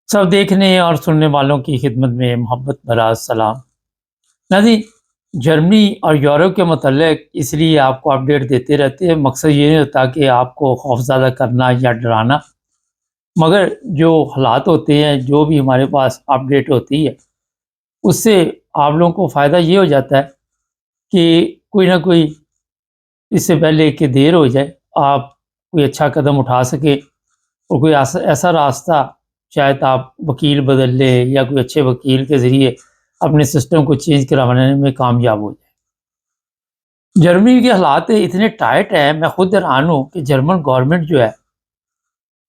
सब देखने और सुनने वालों की खिदमत में मोहब्बत भरा सलाम। नाज़रीन, जर्मनी और यूरोप के मतलब इसलिए आपको अपडेट देते रहते हैं। मकसद ये नहीं होता कि आपको खौफज़दा करना या डराना, मगर जो हालात होते हैं, जो भी हमारे पास अपडेट होती है, उससे आप लोगों को फ़ायदा ये हो जाता है कि कोई ना कोई इससे पहले कि देर हो जाए, आप कोई अच्छा कदम उठा सकें और कोई ऐसा ऐसा रास्ता, शायद आप वकील बदल लें या कोई अच्छे वकील के ज़रिए अपने सिस्टम को चेंज करवाने में कामयाब हो जाए। जर्मनी के हालात इतने टाइट हैं, मैं खुद हैरान हूँ कि जर्मन गवर्नमेंट जो है,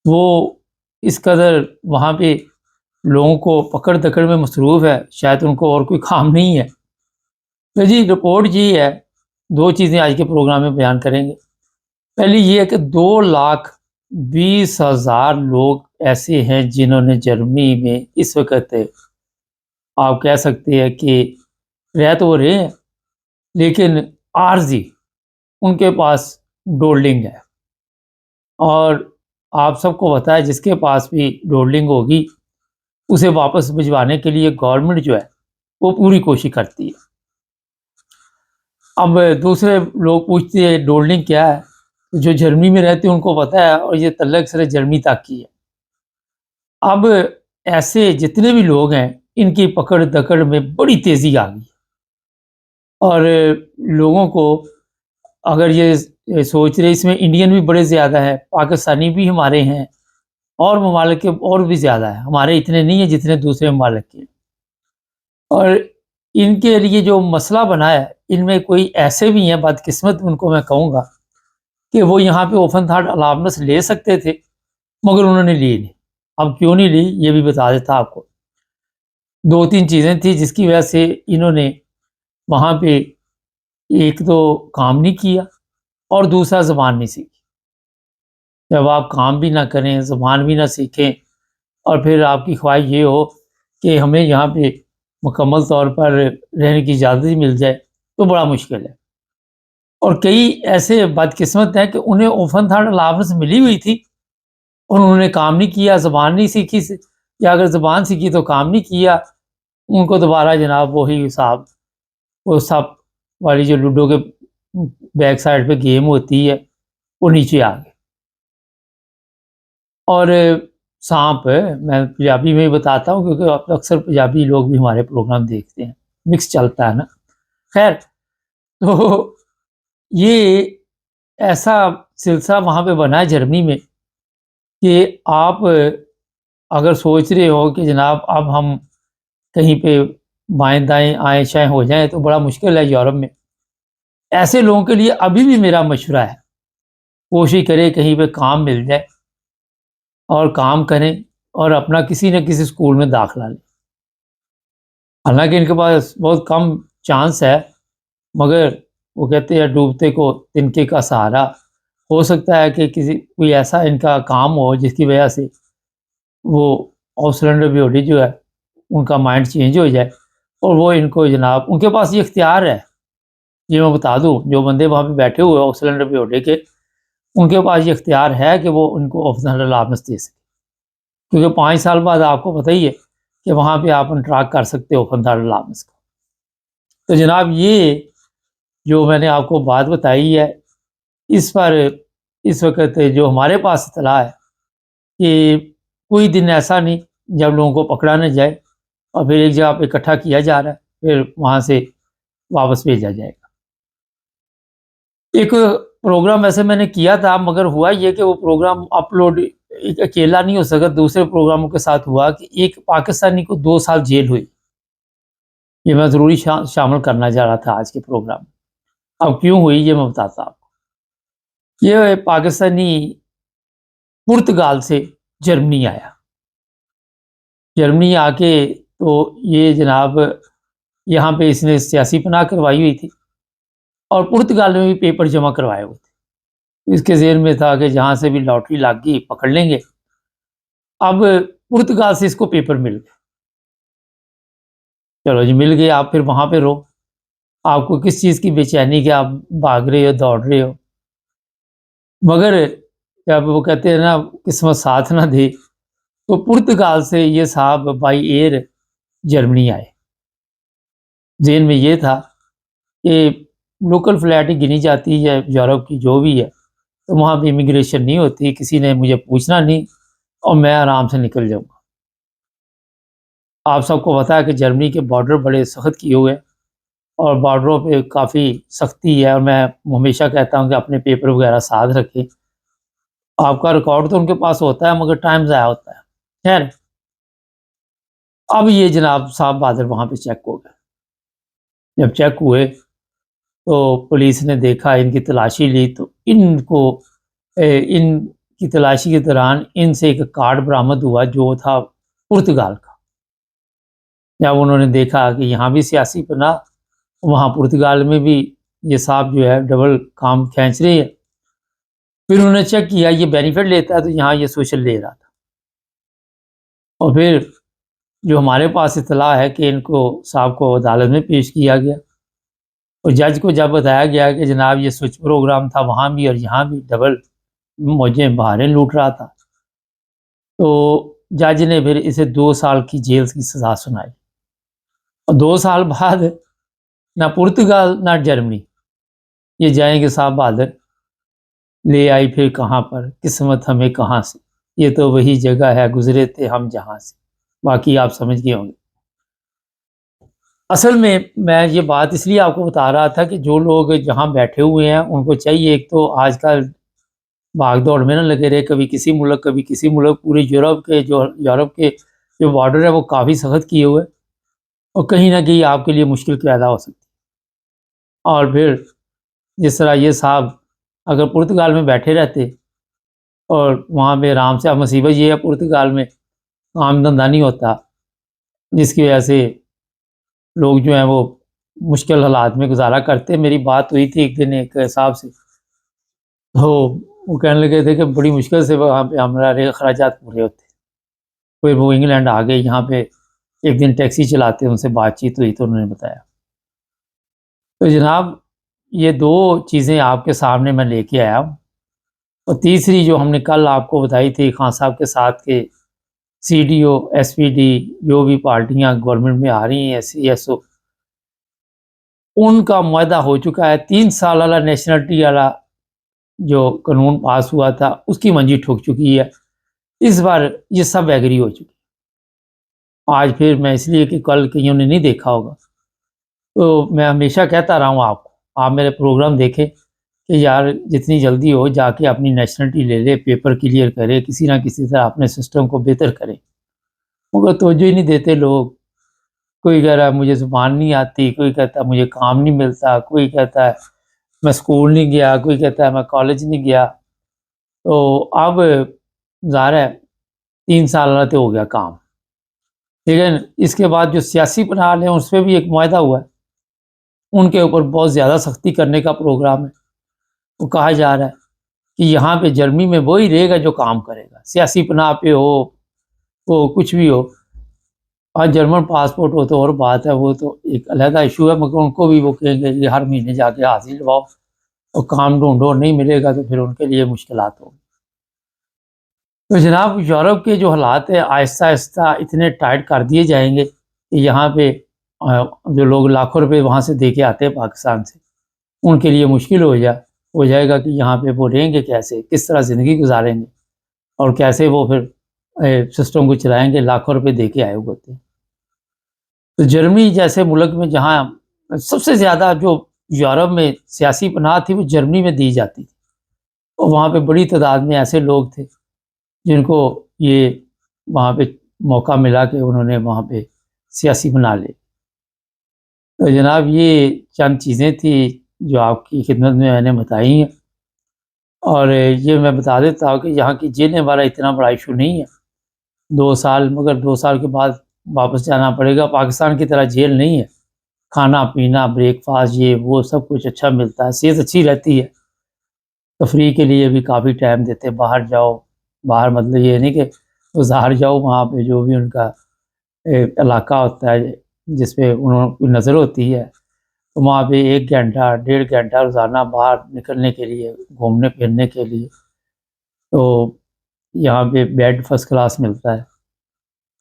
वो इस कदर वहाँ पे लोगों को पकड़-दकड़ में मसरूफ़ है, शायद उनको और कोई काम नहीं है। तो जी रिपोर्ट ये है, 2 चीज़ें आज के प्रोग्राम में बयान करेंगे। पहली ये है कि 2,20,000 लोग ऐसे हैं जिन्होंने जर्मनी में इस वक़्त, आप कह सकते हैं कि रह तो रहे हैं, लेकिन आर्ज़ी उनके पास डोल्डिंग है। और आप सबको पता है, जिसके पास भी डोल्डिंग होगी, उसे वापस भिजवाने के लिए गवर्नमेंट जो है, वो पूरी कोशिश करती है। अब दूसरे लोग पूछते हैं डोल्डिंग क्या है? जो जर्मनी में रहते हैं उनको पता है, और ये तल्लक सिर्फ जर्मनी तक की है। अब ऐसे जितने भी लोग हैं, इनकी पकड़-दकड़ में बड़ी तेज़ी आ गई और लोगों को, अगर ये सोच रहे, इसमें इंडियन भी बड़े ज़्यादा हैं, पाकिस्तानी भी हमारे हैं और ममालिक के और भी ज़्यादा है, हमारे इतने नहीं हैं जितने दूसरे ममालिक के। और इनके लिए जो मसला बना है, इनमें कोई ऐसे भी हैं बदकिस्मत, उनको मैं कहूँगा कि वो यहाँ पे ओपन-हार्ट अलाउंस ले सकते थे, मगर उन्होंने ली नहीं। अब क्यों नहीं ली, ये भी बता देता आपको। 2-3 चीज़ें थी जिसकी वजह से इन्होंने वहाँ पे, एक तो काम नहीं किया और दूसरा ज़बान नहीं सीखी। जब आप काम भी ना करें, ज़बान भी ना सीखें और फिर आपकी ख्वाहिश ये हो कि हमें यहाँ पे मुकम्मल तौर पर रहने की इजाज़त ही मिल जाए, तो बड़ा मुश्किल है। और कई ऐसे बदकिस्मत हैं कि उन्हें ओपन-हार्ट अलाउंस मिली हुई थी और उन्होंने काम नहीं किया, ज़बान नहीं सीखी स या अगर ज़बान सीखी तो काम नहीं किया। उनको दोबारा जनाब वही हिसाब, वो सांप वाली जो लूडो के बैक साइड पे गेम होती है, वो नीचे आ गए। और सांप, मैं पंजाबी में ही बताता हूँ क्योंकि अब अक्सर पंजाबी लोग भी हमारे प्रोग्राम देखते हैं, मिक्स चलता है ना। खैर, तो ये ऐसा सिलसिला वहाँ पे बना है जर्मनी में कि आप अगर सोच रहे हो कि जनाब अब हम कहीं पे बाएँ-दाएँ, आएँ-शाएँ हो जाएँ तो बड़ा मुश्किल है यूरोप में। ऐसे लोगों के लिए अभी भी मेरा मशवरा है, कोशिश करें कहीं पे काम मिल जाए और काम करें और अपना किसी न किसी स्कूल में दाखिला लें। हालाँकि इनके पास बहुत कम चांस है, मगर वो कहते हैं डूबते को तिनके का सहारा। हो सकता है कि किसी कोई ऐसा इनका काम हो जिसकी वजह से वो ऑक्सलैंड बेओडी जो है, उनका माइंड चेंज हो जाए और वो इनको जनाब, उनके पास ये इख्तियार है, ये मैं बता दूँ, जो बंदे वहाँ पे बैठे हुए हैं ऑक्सलैंड बेओडी के, उनके पास ये इख्तियार है कि वो उनको ऑप्शनल अलाउंस दे सकें। क्योंकि 5 साल बाद आपको पता ही है कि वहाँ पे आप इंटरैक्ट कर सकते हो ऑप्शनल अलाउंस का। तो जनाब, ये जो मैंने आपको बात बताई है, इस पर इस वक़्त जो हमारे पास इत्तला है कि कोई दिन ऐसा नहीं जब लोगों को पकड़ा ना जाए और फिर एक जगह पे इकट्ठा किया जा रहा है, फिर वहाँ से वापस भेजा जाएगा। एक प्रोग्राम ऐसे मैंने किया था, मगर हुआ ये कि वो प्रोग्राम अपलोड एक अकेला नहीं हो सका, दूसरे प्रोग्रामों के साथ हुआ कि एक पाकिस्तानी को 2 साल जेल हुई। ये मैं ज़रूरी शामिल करना चाह रहा था आज के प्रोग्राम में। अब क्यों हुई ये मैं बताता हूँ। ये पाकिस्तानी पुर्तगाल से जर्मनी आया। जर्मनी आके तो ये जनाब यहाँ पे इसने सियासी पनाह करवाई हुई थी और पुर्तगाल में भी पेपर जमा करवाए हुए थे। इसके ज़हन में था कि जहाँ से भी लॉटरी लग गई पकड़ लेंगे। अब पुर्तगाल से इसको पेपर मिल गए। चलो जी, मिल गए, आप फिर वहाँ पे रहो। आपको किस चीज़ की बेचैनी कि आप भाग रहे हो, दौड़ रहे हो। मगर जब वो कहते हैं ना, किस्मत साथ ना दे, تو पुर्तगाल से ये साहब बाई एयर जर्मनी आए। ज़हन में ये था कि लोकल फ़्लाइट ही गिनी जाती है यूरोप की जो भी है, तो वहाँ पे इमिग्रेशन नहीं होती, किसी ने मुझे पूछना नहीं और मैं आराम से निकल जाऊँगा। आप सबको पता है कि जर्मनी के बॉर्डर बड़े सख्त किए हुए हैं और बॉर्डरों पे काफ़ी सख्ती है और मैं हमेशा कहता हूँ कि अपने पेपर वगैरह साथ रखें। आपका रिकॉर्ड तो उनके पास होता है मगर टाइम ज़ाया होता है। खैर, अब ये जनाब साहब बादल वहाँ पे चेक हो गए। जब चेक हुए तो पुलिस ने देखा, इनकी तलाशी ली तो इनकी तलाशी के दौरान इनसे एक कार्ड बरामद हुआ जो था पुर्तगाल का। जब उन्होंने देखा कि यहाँ भी सियासी पनाह, वहाँ पुर्तगाल में भी ये साहब जो है डबल काम खींच रहे हैं। फिर उन्होंने चेक किया ये बेनिफिट लेता है तो यहाँ ये सोशल ले रहा था। और फिर जो हमारे पास इत्तला है कि इनको साहब को अदालत में पेश किया गया और जज को जब बताया गया कि जनाब ये स्विच प्रोग्राम था वहाँ भी और यहाँ भी डबल मौजें बहारें लूट रहा था, तो जज ने फिर इसे 2 साल की जेल की सज़ा सुनाई। और 2 साल बाद ना पुर्तगाल ना जर्मनी ये जाएंगे साहब बहादुर, ले आई फिर कहाँ पर किस्मत हमें कहाँ से, ये तो वही जगह है गुजरे थे हम जहाँ से। बाकी आप समझ गए होंगे। असल में मैं ये बात इसलिए आपको बता रहा था कि जो लोग जहाँ बैठे हुए हैं उनको चाहिए, एक तो आजकल भाग दौड़ में ना लगे रहे, कभी किसी मुल्क कभी किसी मुल्क। पूरे यूरोप के जो बॉर्डर है वो काफ़ी सख्त किए हुए और कहीं ना कहीं आपके लिए मुश्किल पैदा हो सकती है। और फिर जिस तरह ये साहब अगर पुर्तगाल में बैठे रहते और वहाँ पे आराम से, अब मुसीबत ये है पुर्तगाल में काम धंधा नहीं होता, जिसकी वजह से लोग जो हैं वो मुश्किल हालात में गुजारा करते। मेरी बात हुई थी एक दिन एक साहब से, तो वो कहने लगे थे कि बड़ी मुश्किल से वहाँ पे हमारे अखराजात पूरे होते। फिर वो इंग्लैंड आ गए, यहाँ पे एक दिन टैक्सी चलाते उनसे बातचीत हुई तो उन्होंने बताया। तो जनाब ये 2 चीज़ें आपके सामने मैं लेके आया हूँ। और तीसरी जो हमने कल आपको बताई थी खान साहब के साथ के सीडीओ, एसपीडी जो भी पार्टियाँ गवर्नमेंट में आ रही हैं, सीएसओ, उनका मुआहदा हो चुका है। 3 साल वाला नेशनलिटी वाला जो कानून पास हुआ था उसकी मंजी ठुक चुकी है। इस बार ये सब एग्री हो चुके। आज फिर मैं इसलिए कि कल कईयों ने नहीं देखा होगा, तो मैं हमेशा कहता रहा हूँ आपको, आप मेरे प्रोग्राम देखें कि यार जितनी जल्दी हो जाके अपनी नेशनलिटी ले ले, पेपर क्लियर करे, किसी ना किसी तरह अपने सिस्टम को बेहतर करे। मगर तवज्जो ही नहीं देते लोग। कोई कह रहा है मुझे ज़ुबान नहीं आती, कोई कहता है मुझे काम नहीं मिलता, कोई कहता है मैं स्कूल नहीं गया, कोई कहता है मैं कॉलेज नहीं गया। तो अब ज़ाहिर है 3 साल वाला तो हो गया काम। लेकिन इसके बाद जो सियासी पनाह हैं उस पे भी एक मुआहदा हुआ है, उनके ऊपर बहुत ज़्यादा सख्ती करने का प्रोग्राम है। वो कहा जा रहा है कि यहाँ पे जर्मनी में वही रहेगा जो काम करेगा, सियासी पनाह पे हो, वो कुछ भी हो। और जर्मन पासपोर्ट हो तो और बात है, वो तो एक अलग इशू है, मगर उनको भी वो कहेंगे कि हर महीने जाके हाजिर लवाओ और काम ढूंढो, नहीं मिलेगा तो फिर उनके लिए मुश्किलात होगी। तो जनाब यूरोप के जो हालात है आहिस्ता आहिस्ता इतने टाइट कर दिए जाएंगे कि यहाँ पे जो लोग लाखों रुपए वहाँ से दे के आते हैं पाकिस्तान से, उनके लिए मुश्किल हो जाएगा कि यहाँ पे वो रहेंगे कैसे, किस तरह ज़िंदगी गुजारेंगे और कैसे वो फिर सिस्टम को चलाएंगे, लाखों रुपए दे के आए हुए होते हैं। तो जर्मनी जैसे मुल्क में जहाँ सबसे ज़्यादा जो यूरोप में सियासी पनाह थी वो जर्मनी में दी जाती थी और वहाँ पे बड़ी तादाद में ऐसे लोग थे जिनको ये वहाँ पे मौका मिला कि उन्होंने वहाँ पे सियासी बना ले। तो जनाब ये चंद चीज़ें थी जो आपकी खिदमत में मैंने बताई हैं। और ये मैं बता देता हूँ कि यहाँ की जेलें वाला इतना बड़ा इशू नहीं है। 2 साल, मगर 2 साल के बाद वापस जाना पड़ेगा। पाकिस्तान की तरह जेल नहीं है, खाना पीना ब्रेकफास्ट ये वो सब कुछ अच्छा मिलता है, सेहत अच्छी रहती है, तफरीह के लिए भी काफ़ी टाइम देते हैं। बाहर जाओ, बाहर मतलब ये नहीं कि बाहर जाओ, वहाँ पे जो भी उनका इलाका होता है जिस पे उन्होंने की नज़र होती है, तो वहाँ पे 1 घंटा 1.5 घंटा रोज़ाना बाहर निकलने के लिए, घूमने फिरने के लिए। तो यहाँ पे बेड फर्स्ट क्लास मिलता है।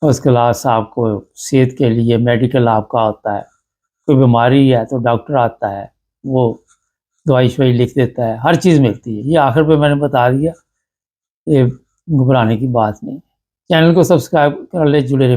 اس کے علاوہ آپ کو صحت کے لیے میڈیکل آپ کا ہوتا ہے، کوئی بیماری ہے تو ڈاکٹر آتا ہے، وہ دوائی شوائی لکھ دیتا ہے، ہر چیز ملتی ہے۔ یہ آخر پہ میں نے بتا دیا، یہ گھبرانے کی بات نہیں۔ چینل کو سبسکرائب کر لے، جڑے رہے۔